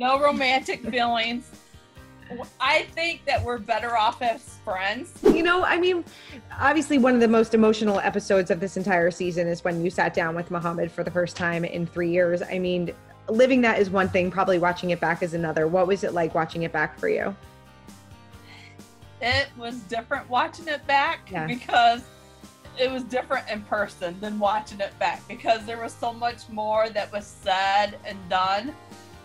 No romantic feelings. I think that we're better off as friends. I mean, obviously one of the most emotional episodes of this entire season is when you sat down with Mohamed for the first time in 3 years. I mean, living that is one thing, probably watching it back is another. What was it like watching it back for you? It was different watching it back because it was different in person than watching it back because there was so much more that was said and done.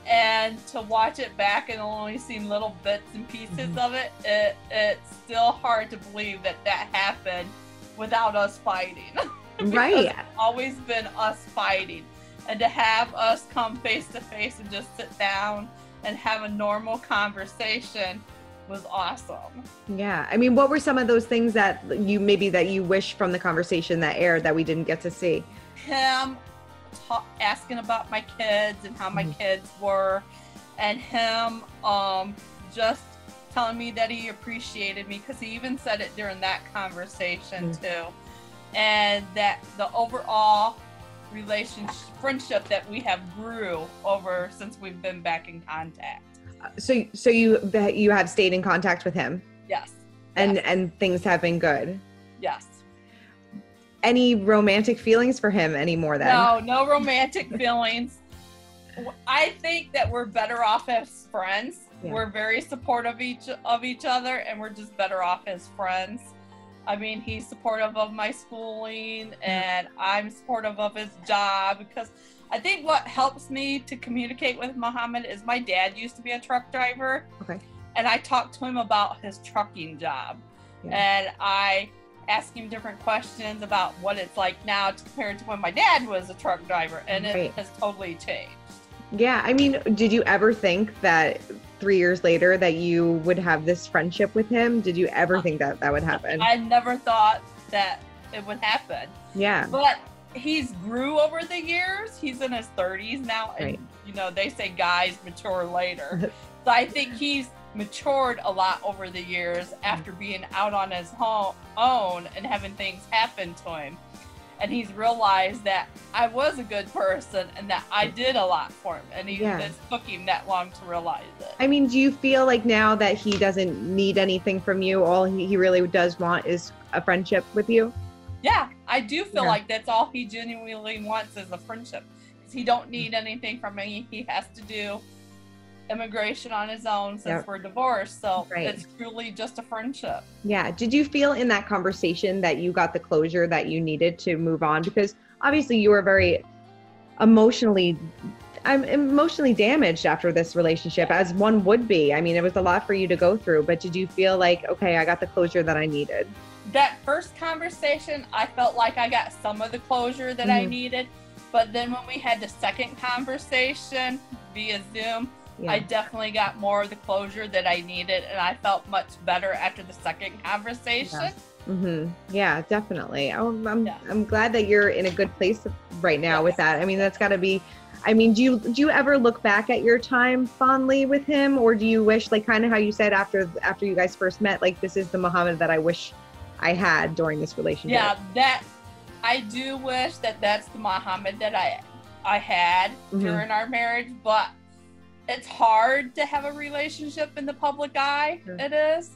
And to watch it back and only seeing little bits and pieces of it, it's still hard to believe that happened without us fighting. Right. It's always been us fighting. And to have us come face to face and just sit down and have a normal conversation was awesome. Yeah. I mean, what were some of those things that you wish from the conversation that aired that we didn't get to see? Him asking about my kids and how my kids were, and him just telling me that he appreciated me, because he even said it during that conversation too, and that the overall friendship that we have grew over since we've been back in contact. So you have stayed in contact with him? Yes. And things have been good? Yes. Any romantic feelings for him anymore then? No romantic feelings. I think that we're better off as friends. Yeah. We're very supportive of each other, and we're just better off as friends. I mean, he's supportive of my schooling, and I'm supportive of his job, because I think what helps me to communicate with Mohamed is my dad used to be a truck driver. Okay. And I talked to him about his trucking job. Yeah. And I ask him different questions about what it's like now compared to when my dad was a truck driver, and it has totally changed. Yeah, I mean, did you ever think that 3 years later that you would have this friendship with him? Did you ever think that would happen? I never thought that it would happen. Yeah. But he's grew over the years. He's in his 30s now, and they say guys mature later. So I think he's matured a lot over the years after being out on his own and having things happen to him, and he's realized that I was a good person and that I did a lot for him, and it took him that long to realize it. I mean, do you feel like now that he doesn't need anything from you, all he really does want is a friendship with you? Yeah, I do feel like that's all he genuinely wants is a friendship, because he don't need anything from me. He has to do immigration on his own since we're divorced, so it's truly just a friendship. Yeah. Did you feel in that conversation that you got the closure that you needed to move on? Because obviously you were very emotionally damaged after this relationship, as one would be. I mean, it was a lot for you to go through, but did you feel like, okay, I got the closure that I needed? That first conversation, I felt like I got some of the closure that I needed, but then when we had the second conversation via Zoom, I definitely got more of the closure that I needed, and I felt much better after the second conversation. Yeah, definitely. I'm glad that you're in a good place right now with that. I mean, that's got to be. I mean, do you ever look back at your time fondly with him, or do you wish, like kind of how you said after you guys first met, like this is the Mohamed that I wish I had during this relationship? Yeah, that I do wish that's the Mohamed that I had during our marriage, but it's hard to have a relationship in the public eye. It is.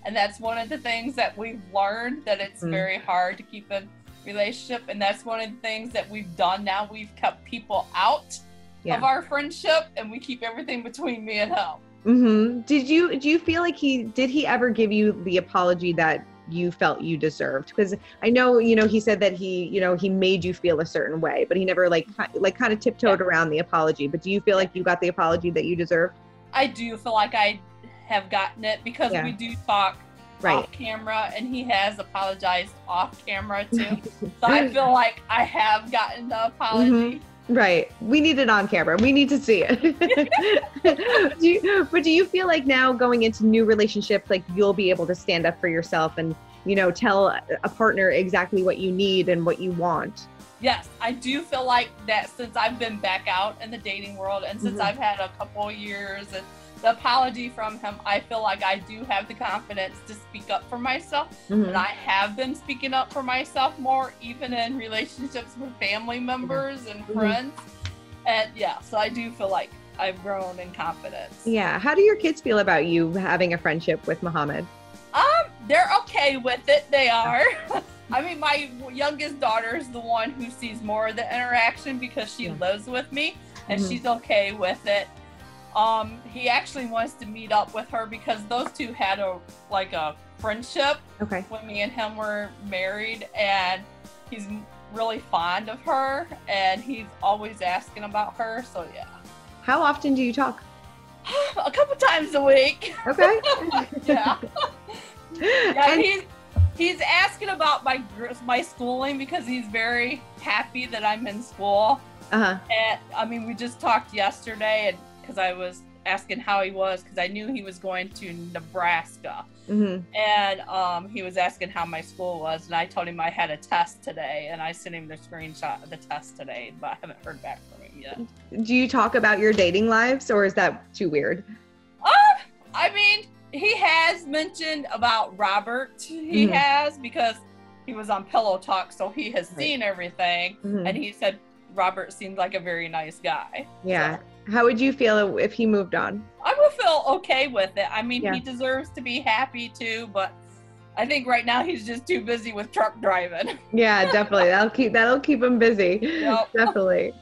And that's one of the things that we've learned, that it's very hard to keep a relationship. And that's one of the things that we've done now. We've kept people out of our friendship, and we keep everything between me and him. Do you feel like did he ever give you the apology that you felt you deserved? Because I know, he said that he made you feel a certain way, but he never kind of tiptoed around the apology. But do you feel like you got the apology that you deserved? I do feel like I have gotten it, because we do talk off camera, and he has apologized off camera too. So I feel like I have gotten the apology. Right. We need it on camera. We need to see it. But do you feel like now going into new relationships, like you'll be able to stand up for yourself and, tell a partner exactly what you need and what you want? Yes, I do feel like that since I've been back out in the dating world, and since I've had a couple of years and the apology from him, I feel like I do have the confidence to speak up for myself. And I have been speaking up for myself more, even in relationships with family members and friends. And so I do feel like I've grown in confidence. Yeah. How do your kids feel about you having a friendship with Mohamed? They're okay with it. They are. I mean, my youngest daughter is the one who sees more of the interaction because she lives with me, and she's okay with it. He actually wants to meet up with her because those two had a friendship when me and him were married, and he's really fond of her, and he's always asking about her. So yeah. How often do you talk? A couple times a week. Okay. Yeah. Yeah, he's asking about my schooling because he's very happy that I'm in school. And I mean, we just talked yesterday, and because I was asking how he was, because I knew he was going to Nebraska. And he was asking how my school was, and I told him I had a test today, and I sent him the screenshot of the test today, but I haven't heard back from him yet. Do you talk about your dating lives, or is that too weird? I mean, he has mentioned about Robert. He has, because he was on Pillow Talk, so he has seen everything, and he said Robert seemed like a very nice guy. Yeah. So. How would you feel if he moved on? I would feel okay with it. I mean, he deserves to be happy too, but I think right now he's just too busy with truck driving. Yeah, definitely. That'll keep him busy. Yep. Definitely.